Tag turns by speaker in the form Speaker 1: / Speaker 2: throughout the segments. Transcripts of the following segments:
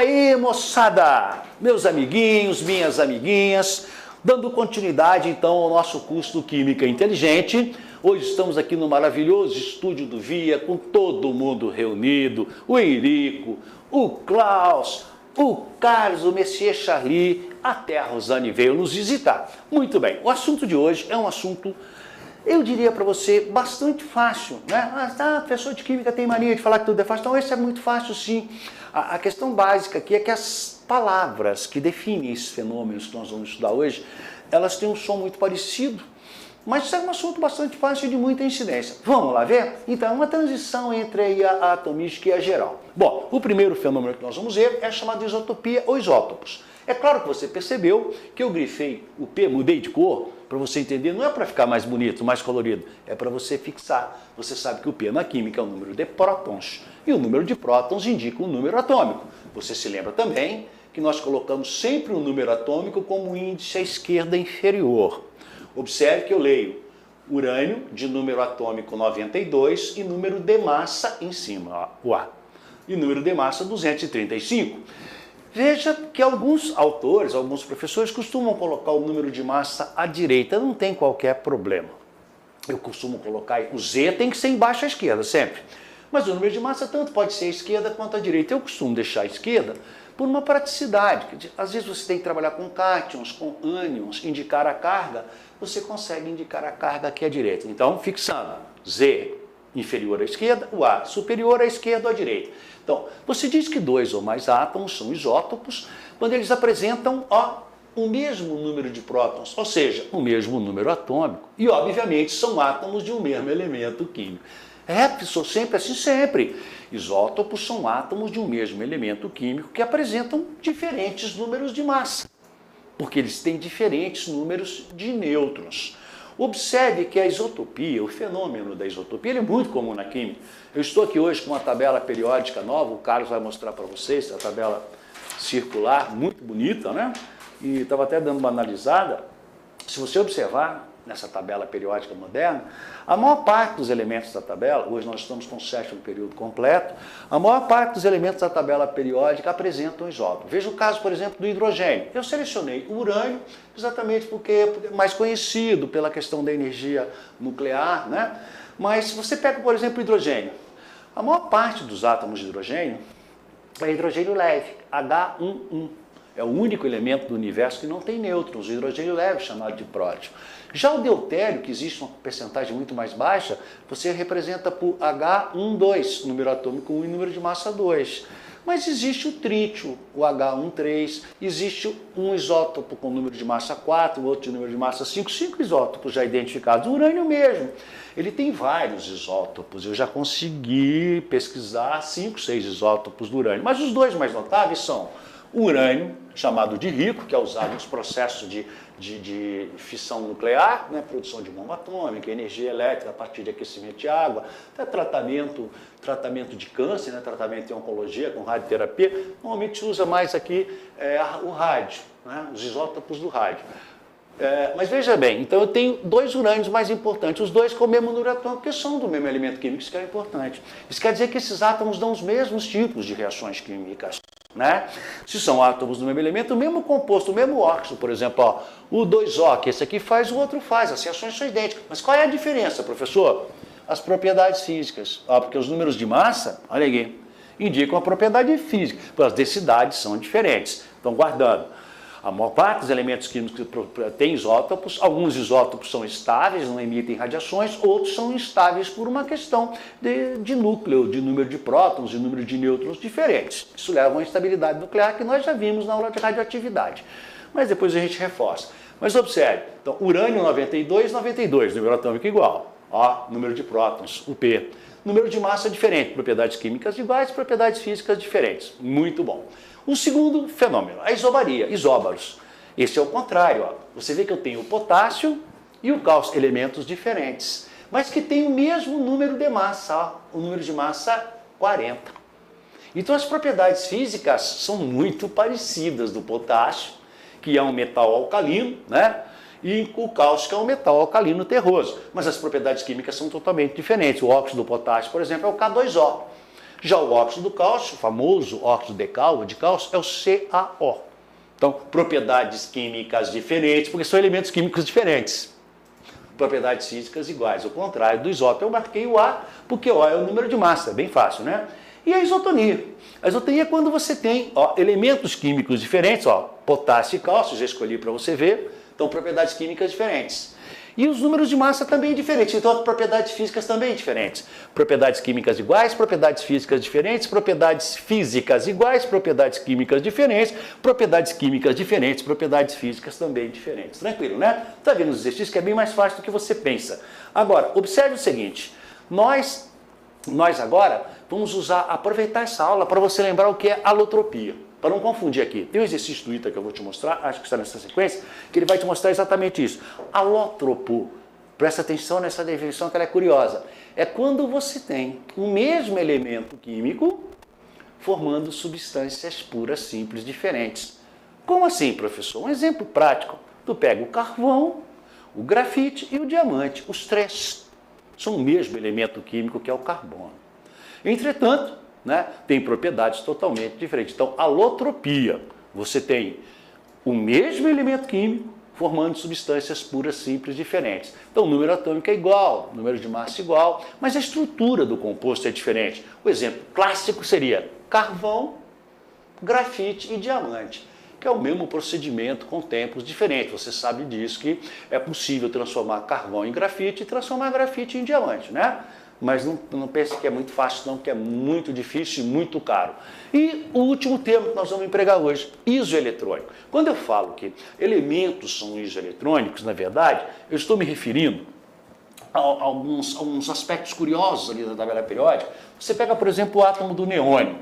Speaker 1: aí, moçada, meus amiguinhos, minhas amiguinhas, dando continuidade então ao nosso curso Química Inteligente. Hoje estamos aqui no maravilhoso estúdio do VIA, com todo mundo reunido, o Henrico, o Klaus, o Carlos, o Messier Charlie, até a Rosane veio nos visitar. Muito bem, o assunto de hoje é um assunto, eu diria para você, bastante fácil, né? A pessoa de química tem mania de falar que tudo é fácil. Então, esse é muito fácil, sim. A questão básica aqui é que as palavras que definem esses fenômenos que nós vamos estudar hoje, elas têm um som muito parecido, mas isso é um assunto bastante fácil e de muita incidência. Vamos lá ver? Então, é uma transição entre a atomística e a geral. Bom, o primeiro fenômeno que nós vamos ver é chamado de isotopia ou isótopos. É claro que você percebeu que eu grifei o P, mudei de cor, para você entender, não é para ficar mais bonito, mais colorido, é para você fixar. Você sabe que o P na química é o número de prótons, e o número de prótons indica o número atômico. Você se lembra também que nós colocamos sempre o número atômico como índice à esquerda inferior. Observe que eu leio urânio de número atômico 92 e número de massa em cima, o A, e número de massa 235. Veja que alguns autores, alguns professores costumam colocar o número de massa à direita, não tem qualquer problema. Eu costumo colocar, o Z tem que ser embaixo à esquerda, sempre. Mas o número de massa tanto pode ser à esquerda quanto à direita. Eu costumo deixar à esquerda por uma praticidade. Às vezes você tem que trabalhar com cátions, com ânions, indicar a carga, você consegue indicar a carga aqui à direita. Então, fixando, Z inferior à esquerda, o A superior à esquerda ou à direita. Então, você diz que dois ou mais átomos são isótopos quando eles apresentam o mesmo número de prótons, ou seja, o mesmo número atômico. E, obviamente, são átomos de um mesmo elemento químico. Sou sempre assim, sempre. Isótopos são átomos de um mesmo elemento químico que apresentam diferentes números de massa, porque eles têm diferentes números de nêutrons. Observe que a isotopia, o fenômeno da isotopia, ele é muito comum na química. Eu estou aqui hoje com uma tabela periódica nova, o Carlos vai mostrar para vocês, a tabela circular, muito bonita, né? E estava até dando uma analisada. Se você observar nessa tabela periódica moderna, a maior parte dos elementos da tabela, hoje nós estamos com o sétimo período completo, a maior parte dos elementos da tabela periódica apresentam isótopos. Veja o caso, por exemplo, do hidrogênio. Eu selecionei o urânio exatamente porque é mais conhecido pela questão da energia nuclear, né? Mas se você pega, por exemplo, o hidrogênio, a maior parte dos átomos de hidrogênio é hidrogênio leve, H11. É o único elemento do universo que não tem nêutrons, o hidrogênio leve, chamado de próton. Já o deutério, que existe uma percentagem muito mais baixa, você representa por H12, número atômico 1 e número de massa 2. Mas existe o trítio, o H13, existe um isótopo com número de massa 4, outro de número de massa 5, 5 isótopos já identificados. O urânio mesmo, ele tem vários isótopos, eu já consegui pesquisar 5, 6 isótopos do urânio. Mas os dois mais notáveis são o urânio, chamado de rico, que é usado nos processos de fissão nuclear, né, produção de bomba atômica, energia elétrica a partir de aquecimento de água, até tratamento de câncer, né, tratamento em oncologia com radioterapia. Normalmente se usa mais aqui o rádio, né, os isótopos do rádio. Mas veja bem, então eu tenho dois urânios mais importantes, os dois com o mesmo número atômico, porque são do mesmo elemento químico, isso que é importante. Isso quer dizer que esses átomos dão os mesmos tipos de reações químicas. Né? Se são átomos do mesmo elemento, o mesmo composto, o mesmo óxido, por exemplo, o 2O, que esse aqui faz, o outro faz, as reações são idênticas. Mas qual é a diferença, professor? As propriedades físicas. Porque os números de massa, olha aqui, indicam a propriedade física, as densidades são diferentes. Então, guardando. A maior parte dos elementos químicos tem isótopos, alguns isótopos são estáveis, não emitem radiações, outros são instáveis por uma questão de núcleo, de número de prótons, de número de nêutrons diferentes. Isso leva a uma instabilidade nuclear que nós já vimos na aula de radioatividade. Mas depois a gente reforça. Mas observe, então, urânio 92, 92, número atômico igual. Número de prótons, o P. Número de massa diferente, propriedades químicas iguais, propriedades físicas diferentes. Muito bom. O segundo fenômeno, a isobaria, isóbaros. Esse é o contrário. Você vê que eu tenho o potássio e o cálcio, elementos diferentes, mas que têm o mesmo número de massa, o número de massa 40. Então as propriedades físicas são muito parecidas do potássio, que é um metal alcalino, né? E o cálcio, que é um metal alcalino terroso. Mas as propriedades químicas são totalmente diferentes. O óxido do potássio, por exemplo, é o K2O. Já o óxido do cálcio, o famoso óxido de cálcio, é o CaO. Então, propriedades químicas diferentes, porque são elementos químicos diferentes. Propriedades físicas iguais. Ao contrário do isótopo, eu marquei o A, porque O é o número de massa, é bem fácil, né? E a isotonia. A isotonia é quando você tem elementos químicos diferentes, potássio e cálcio, já escolhi para você ver, então propriedades químicas diferentes. E os números de massa também diferentes, então as propriedades físicas também diferentes. Propriedades químicas iguais, propriedades físicas diferentes, propriedades físicas iguais, propriedades químicas diferentes, propriedades químicas diferentes, propriedades físicas também diferentes. Tranquilo, né? Está vendo os exercícios que é bem mais fácil do que você pensa. Agora, observe o seguinte, nós agora vamos aproveitar essa aula para você lembrar o que é alotropia. Para não confundir aqui, tem um exercício do ITA que eu vou te mostrar, acho que está nessa sequência, que ele vai te mostrar exatamente isso. Alótropo, presta atenção nessa definição que ela é curiosa, é quando você tem o mesmo elemento químico formando substâncias puras, simples, diferentes. Como assim, professor? Um exemplo prático, tu pega o carvão, o grafite e o diamante, os três são o mesmo elemento químico que é o carbono. Entretanto, tem propriedades totalmente diferentes. Então, alotropia, você tem o mesmo elemento químico formando substâncias puras, simples, diferentes. Então, o número atômico é igual, o número de massa é igual, mas a estrutura do composto é diferente. O exemplo clássico seria carvão, grafite e diamante, que é o mesmo procedimento com tempos diferentes. Você sabe disso, que é possível transformar carvão em grafite e transformar grafite em diamante, né? Mas não pense que é muito fácil não, que é muito difícil e muito caro. E o último termo que nós vamos empregar hoje, isoeletrônico. Quando eu falo que elementos são isoeletrônicos, na verdade, eu estou me referindo a alguns aspectos curiosos ali da tabela periódica. Você pega, por exemplo, o átomo do neônio.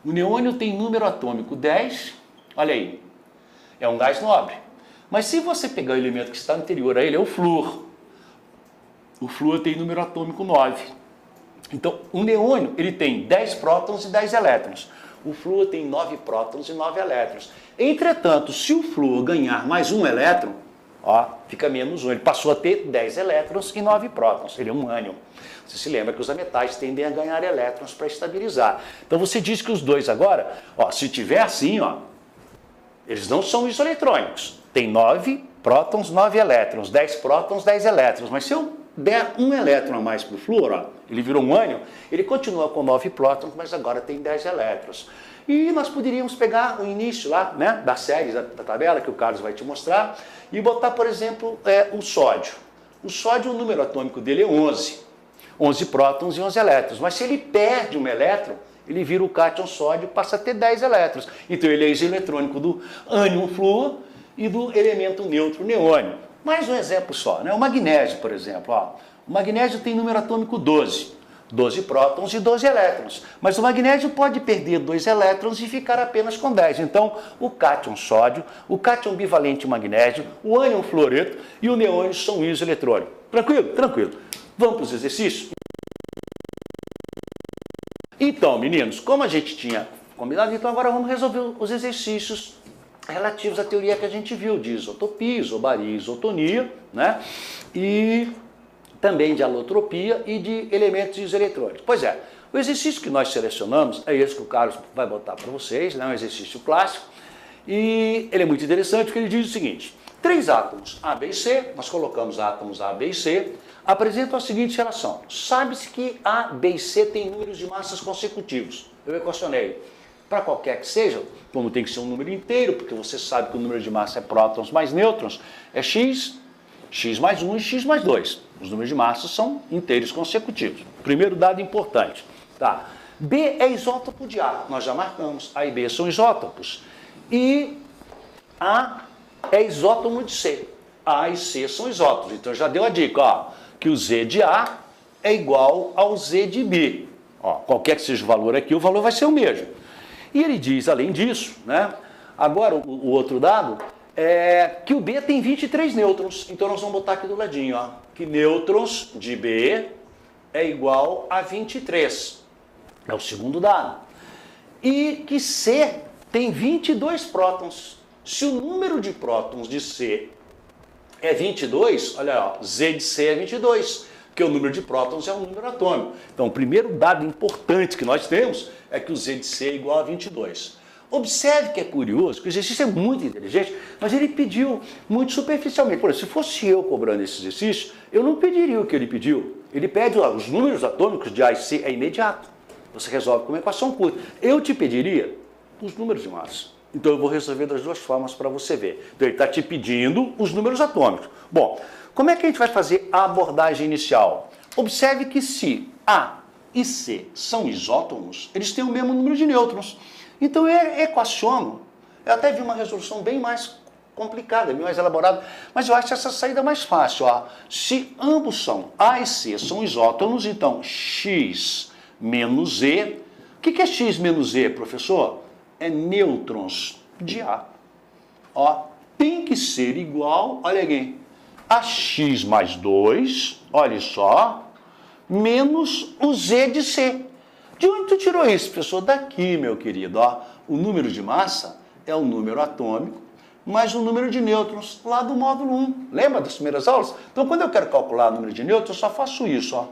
Speaker 1: O neônio tem número atômico 10, olha aí, é um gás nobre. Mas se você pegar o elemento que está anterior a ele, é o flúor. O flúor tem número atômico 9. Então, o neônio ele tem 10 prótons e 10 elétrons. O flúor tem 9 prótons e 9 elétrons. Entretanto, se o flúor ganhar mais um elétron, fica menos um. Ele passou a ter 10 elétrons e 9 prótons. Ele é um ânion. Você se lembra que os metais tendem a ganhar elétrons para estabilizar. Então, você diz que os dois agora, se tiver assim, eles não são isoeletrônicos. Tem 9 prótons, 9 elétrons. 10 prótons, 10 elétrons. Mas se eu der um elétron a mais para o flúor, ele virou um ânion, ele continua com 9 prótons, mas agora tem 10 elétrons. E nós poderíamos pegar o início lá, da série, da tabela, que o Carlos vai te mostrar, e botar, por exemplo, o sódio. O sódio, o número atômico dele é 11. 11 prótons e 11 elétrons. Mas se ele perde um elétron, ele vira o cátion sódio e passa a ter 10 elétrons. Então ele é isoeletrônico do ânion flúor e do elemento neutro neônio. Mais um exemplo só, o magnésio, por exemplo. O magnésio tem número atômico 12, 12 prótons e 12 elétrons. Mas o magnésio pode perder 2 elétrons e ficar apenas com 10. Então, o cátion sódio, o cátion bivalente magnésio, o ânion fluoreto e o neônio são isoeletrônicos. Tranquilo? Tranquilo. Vamos para os exercícios? Então, meninos, como a gente tinha combinado, então agora vamos resolver os exercícios relativos à teoria que a gente viu de isotopia, isobaria e isotonia, e também de alotropia e de elementos isoeletrônicos. Pois é, o exercício que nós selecionamos é esse que o Carlos vai botar para vocês, é um exercício clássico, e ele é muito interessante porque ele diz o seguinte: 3 átomos A, B e C, nós colocamos átomos A, B e C, apresentam a seguinte relação. Sabe-se que A, B e C têm números de massas consecutivos. Eu equacionei. Para qualquer que seja, como tem que ser um número inteiro, porque você sabe que o número de massa é prótons mais nêutrons, é x, x mais 1 e x mais 2. Os números de massa são inteiros consecutivos. Primeiro dado importante. B é isótopo de A, nós já marcamos. A e B são isótopos. E A é isótopo de C. A e C são isótopos. Então já deu a dica, que o Z de A é igual ao Z de B. Qualquer que seja o valor aqui, o valor vai ser o mesmo. E ele diz, além disso, agora o outro dado é que o B tem 23 nêutrons. Então nós vamos botar aqui do ladinho, que nêutrons de B é igual a 23. É o segundo dado. E que C tem 22 prótons. Se o número de prótons de C é 22, olha, Z de C é 22. porque o número de prótons é um número atômico. Então, o primeiro dado importante que nós temos é que o Z de C é igual a 22. Observe que é curioso, que o exercício é muito inteligente, mas ele pediu muito superficialmente. Por exemplo, se fosse eu cobrando esse exercício, eu não pediria o que ele pediu. Ele pede os números atômicos de A e C, é imediato. Você resolve com uma equação curta. Eu te pediria os números de massa. Então eu vou resolver das duas formas para você ver. Então ele está te pedindo os números atômicos. Bom, como é que a gente vai fazer a abordagem inicial? Observe que se A e C são isótomos, eles têm o mesmo número de nêutrons. Então eu equaciono. Eu até vi uma resolução bem mais complicada, bem mais elaborada, mas eu acho essa saída mais fácil. Ó. Se ambos são A e C são isótomos, então X menos E. O que é X menos E, professor? É nêutrons de A. Ó, tem que ser igual, olha aqui, a X mais 2, olha só, menos o Z de C. De onde tu tirou isso, professor? Daqui, meu querido. Ó, o número de massa é o número atômico mais o número de nêutrons lá do módulo 1. Lembra das primeiras aulas? Então, quando eu quero calcular o número de nêutrons, eu só faço isso. Ó.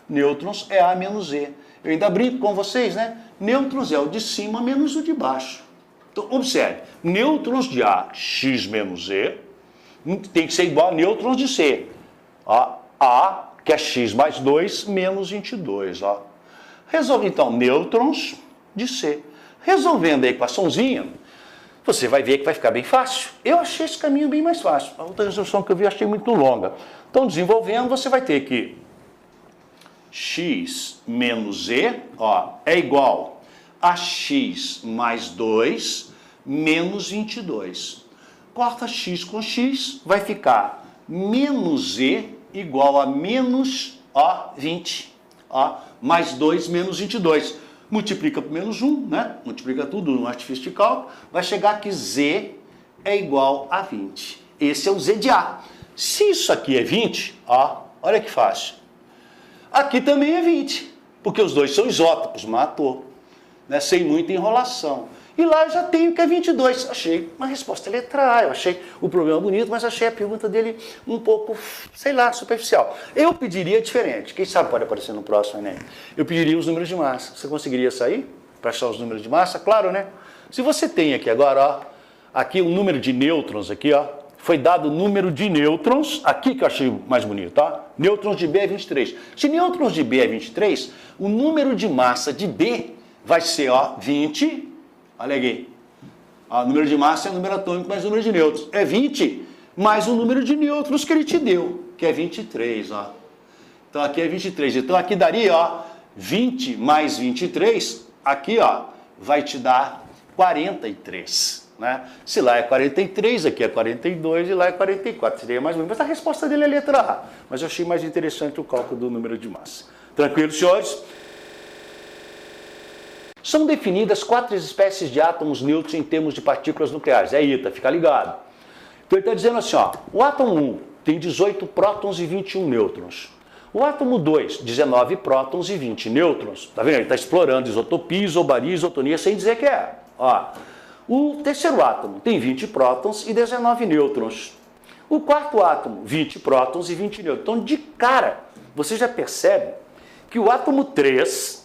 Speaker 1: Nêutrons é A menos E. Eu ainda brinco com vocês, né? Nêutrons é o de cima menos o de baixo. Então, observe. Nêutrons de A, X menos E, tem que ser igual a nêutrons de C. Ó, A, que é X mais 2, menos 22. Ó. Resolve, então, nêutrons de C. Resolvendo a equaçãozinha, você vai ver que vai ficar bem fácil. Eu achei esse caminho bem mais fácil. A outra resolução que eu vi, eu achei muito longa. Então, desenvolvendo, você vai ter que X menos E, ó, é igual a X mais 2 menos 22. Corta X com X, vai ficar menos E igual a menos, ó, 20. Ó, mais 2 menos 22. Multiplica por menos 1, né? Multiplica tudo no artifício de cálculo. Vai chegar que Z é igual a 20. Esse é o Z de A. Se isso aqui é 20, ó, olha que fácil. Aqui também é 20, porque os dois são isótopos, matou, né? Sem muita enrolação. E lá eu já tenho que é 22. Achei uma resposta letra A, eu achei o problema bonito, mas achei a pergunta dele um pouco, sei lá, superficial. Eu pediria diferente, quem sabe pode aparecer no próximo Enem. Eu pediria os números de massa. Você conseguiria sair para achar os números de massa? Claro, né? Se você tem aqui agora, ó, aqui o número de nêutrons, aqui, ó, foi dado o número de nêutrons, aqui que eu achei mais bonito, tá? Nêutrons de B é 23. Se nêutrons de B é 23, o número de massa de B vai ser, ó, 20. Olha aqui. O número de massa é o número atômico mais o número de nêutrons. É 20 mais o número de nêutrons que ele te deu, que é 23. Ó. Então aqui é 23. Então aqui daria, ó, 20 mais 23, aqui, ó, vai te dar 43. Né? Se lá é 43, aqui é 42 e lá é 44. Seria mais ou menos. Mas a resposta dele é a letra A. Mas eu achei mais interessante o cálculo do número de massa. Tranquilo, senhores? São definidas 4 espécies de átomos neutros em termos de partículas nucleares. É ITA, fica ligado. Então ele está dizendo assim, ó, o átomo 1 tem 18 prótons e 21 nêutrons. O átomo 2, 19 prótons e 20 nêutrons. Tá vendo? Ele está explorando isotopia, isobaria, isotonia sem dizer que é. Ó, o terceiro átomo tem 20 prótons e 19 nêutrons. O quarto átomo, 20 prótons e 20 nêutrons. Então, de cara, você já percebe que o átomo 3...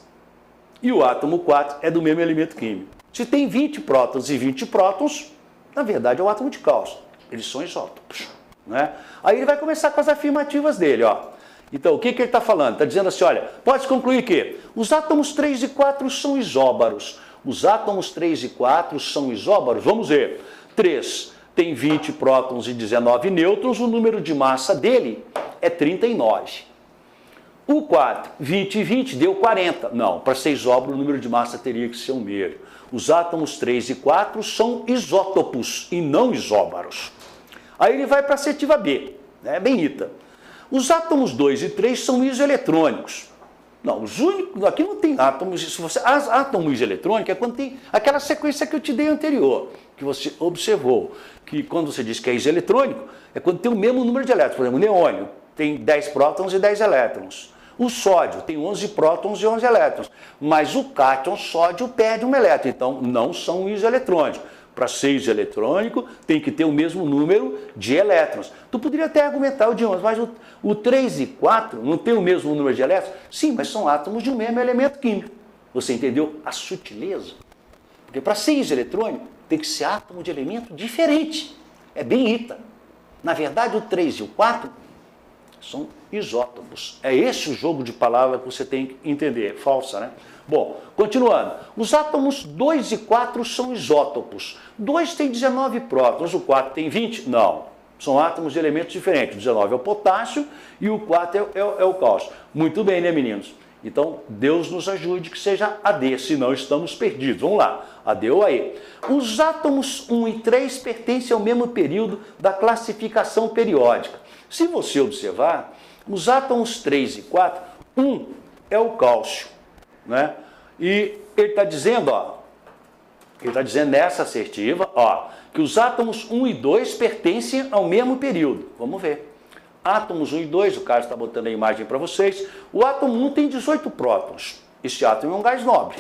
Speaker 1: e o átomo 4 é do mesmo elemento químico. Se tem 20 prótons e 20 prótons, na verdade é o átomo de cálcio. Eles são isótopos. Né? Aí ele vai começar com as afirmativas dele. Ó. Então, o que ele está falando? Está dizendo assim, olha, pode concluir que os átomos 3 e 4 são isóbaros. Os átomos 3 e 4 são isóbaros. Vamos ver. 3 tem 20 prótons e 19 nêutrons, o número de massa dele é 39. O 4, 20 e 20, deu 40. Não, para ser isóbaro, o número de massa teria que ser o mesmo. Os átomos 3 e 4 são isótopos e não isóbaros. Aí ele vai para a assertiva B, né? Bem ITA. Os átomos 2 e 3 são isoeletrônicos. Não, os únicos, aqui não tem átomos. Se você, átomo isoeletrônico é quando tem aquela sequência que eu te dei anterior, que você observou, que quando você diz que é isoeletrônico, é quando tem o mesmo número de elétrons. Por exemplo, o neônio tem 10 prótons e 10 elétrons. O sódio tem 11 prótons e 11 elétrons, mas o cátion sódio perde um elétron, então não são isoeletrônicos. para 6 eletrônico, tem que ter o mesmo número de elétrons. Tu poderia até argumentar, Diomas, mas o 3 e 4 não tem o mesmo número de elétrons? Sim, mas são átomos de um mesmo elemento químico. Você entendeu a sutileza? Porque para 6 eletrônico, tem que ser átomo de elemento diferente. É bem ITA. Na verdade, o 3 e o 4 são isótopos. É esse o jogo de palavras que você tem que entender. Falsa, né? Bom, continuando. Os átomos 2 e 4 são isótopos. 2 tem 19 prótons, o 4 tem 20? Não. São átomos de elementos diferentes. O 19 é o potássio e o 4 é o cálcio. Muito bem, né, meninos? Então, Deus nos ajude que seja AD, senão estamos perdidos. Vamos lá, AD ou AE. Os átomos 1 e 3 pertencem ao mesmo período da classificação periódica. Se você observar, os átomos 3 e 4, 1 é o cálcio, né? E ele está dizendo, nessa assertiva, que os átomos 1 e 2 pertencem ao mesmo período. Vamos ver. Átomos 1 e 2, o Carlos está botando a imagem para vocês. O átomo 1 tem 18 prótons. Esse átomo é um gás nobre.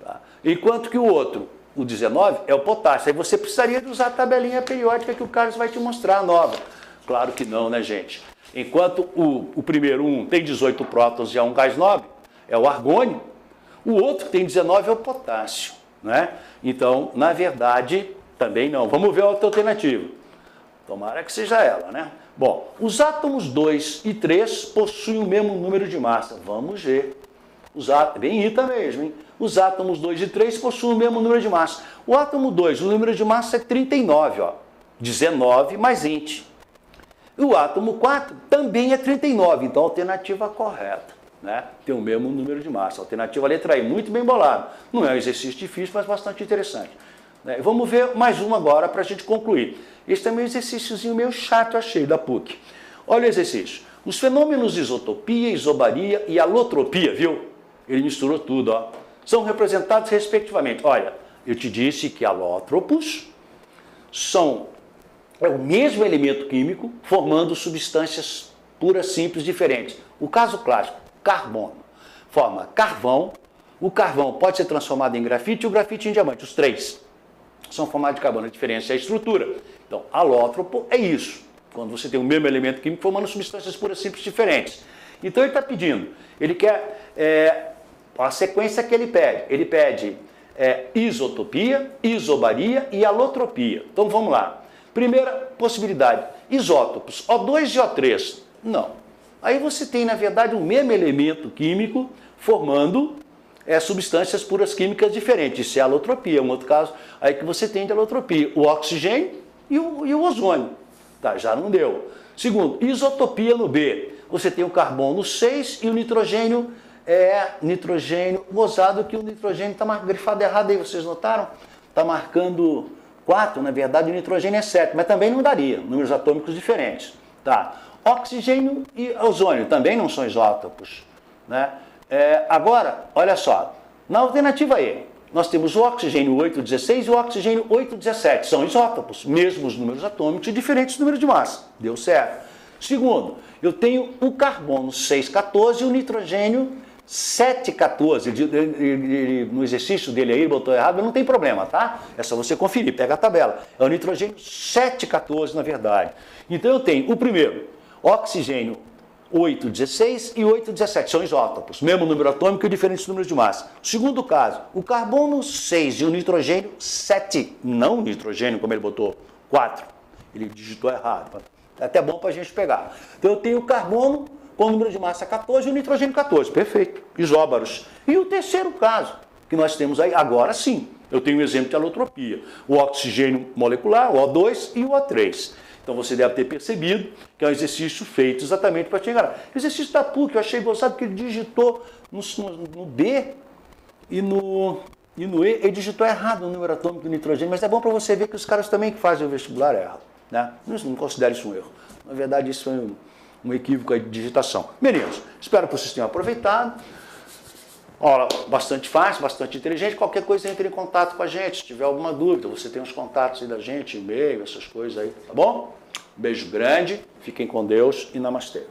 Speaker 1: Tá? Enquanto que o outro, o 19, é o potássio. Aí você precisaria de usar a tabelinha periódica que o Carlos vai te mostrar, a nova. Claro que não, né, gente? Enquanto o primeiro 1 tem 18 prótons e é um gás nobre, é o argônio, o outro que tem 19 é o potássio. Né? Então, na verdade, também não. Vamos ver a outra alternativa. Tomara que seja ela, né? Bom, os átomos 2 e 3 possuem o mesmo número de massa. Vamos ver. Bem ITA mesmo, hein? Os átomos 2 e 3 possuem o mesmo número de massa. O átomo 2, o número de massa é 39, ó. 19 mais 20. E o átomo 4 também é 39, então a alternativa correta, né? Tem o mesmo número de massa. A alternativa letra I, muito bem bolado. Não é um exercício difícil, mas bastante interessante. Vamos ver mais um agora para a gente concluir. Esse também é um exercíciozinho meio chato, achei, da PUC. Olha o exercício. Os fenômenos de isotopia, isobaria e alotropia, viu? Ele misturou tudo, ó. São representados respectivamente. Olha, eu te disse que alótropos é o mesmo elemento químico formando substâncias puras, simples, diferentes. O caso clássico, carbono, forma carvão. O carvão pode ser transformado em grafite e o grafite em diamante. Os três são formados de carbono. A diferença é a estrutura. Então, alótropo é isso. Quando você tem o mesmo elemento químico formando substâncias puras, simples, diferentes. Então, ele está pedindo. Ele quer a sequência que ele pede. Ele pede isotopia, isobaria e alotropia. Então, vamos lá. Primeira possibilidade, isótopos, O2 e O3. Não. Aí você tem, na verdade, o mesmo elemento químico formando substâncias puras químicas diferentes. Isso é alotropia. Um outro caso aí que você tem de alotropia. O oxigênio e o ozônio. Tá, já não deu. Segundo, isotopia no B. Você tem o carbono 6 e o nitrogênio nitrogênio gozado, que o nitrogênio está grifado errado aí, vocês notaram? Está marcando 4, na verdade o nitrogênio é 7, mas também não daria, números atômicos diferentes. Tá. Oxigênio e ozônio também não são isótopos. Né? Agora, olha só, na alternativa E, nós temos o oxigênio 8,16 e o oxigênio 8,17. São isótopos, mesmos números atômicos e diferentes números de massa. Deu certo. Segundo, eu tenho o carbono 6,14 e o nitrogênio 7,14. No exercício dele aí, ele botou errado, não tem problema, tá? É só você conferir, pega a tabela. É o nitrogênio 7,14, na verdade. Então eu tenho o primeiro, oxigênio 8,16 e 8,17, são isótopos, mesmo número atômico e diferentes números de massa. Segundo caso, o carbono 6 e o nitrogênio 7, não o nitrogênio, como ele botou, 4. Ele digitou errado, é até bom para a gente pegar. Então eu tenho o carbono com o número de massa 14 e o nitrogênio 14, perfeito, isóbaros. E o terceiro caso, que nós temos aí, agora sim, eu tenho um exemplo de alotropia, o oxigênio molecular, o O2 e o O3. Então você deve ter percebido que é um exercício feito exatamente para te enganar. O exercício da PUC, eu achei gostado porque ele digitou no D e no E, ele digitou errado o número atômico do nitrogênio, mas é bom para você ver que os caras também que fazem o vestibular erram. Né? Não considere isso um erro. Na verdade, isso foi um equívoco aí de digitação. Meninos, espero que vocês tenham aproveitado. Aula bastante fácil, bastante inteligente. Qualquer coisa, entre em contato com a gente. Se tiver alguma dúvida, você tem os contatos aí da gente, e-mail, essas coisas aí, tá bom? Beijo grande, fiquem com Deus e namastê.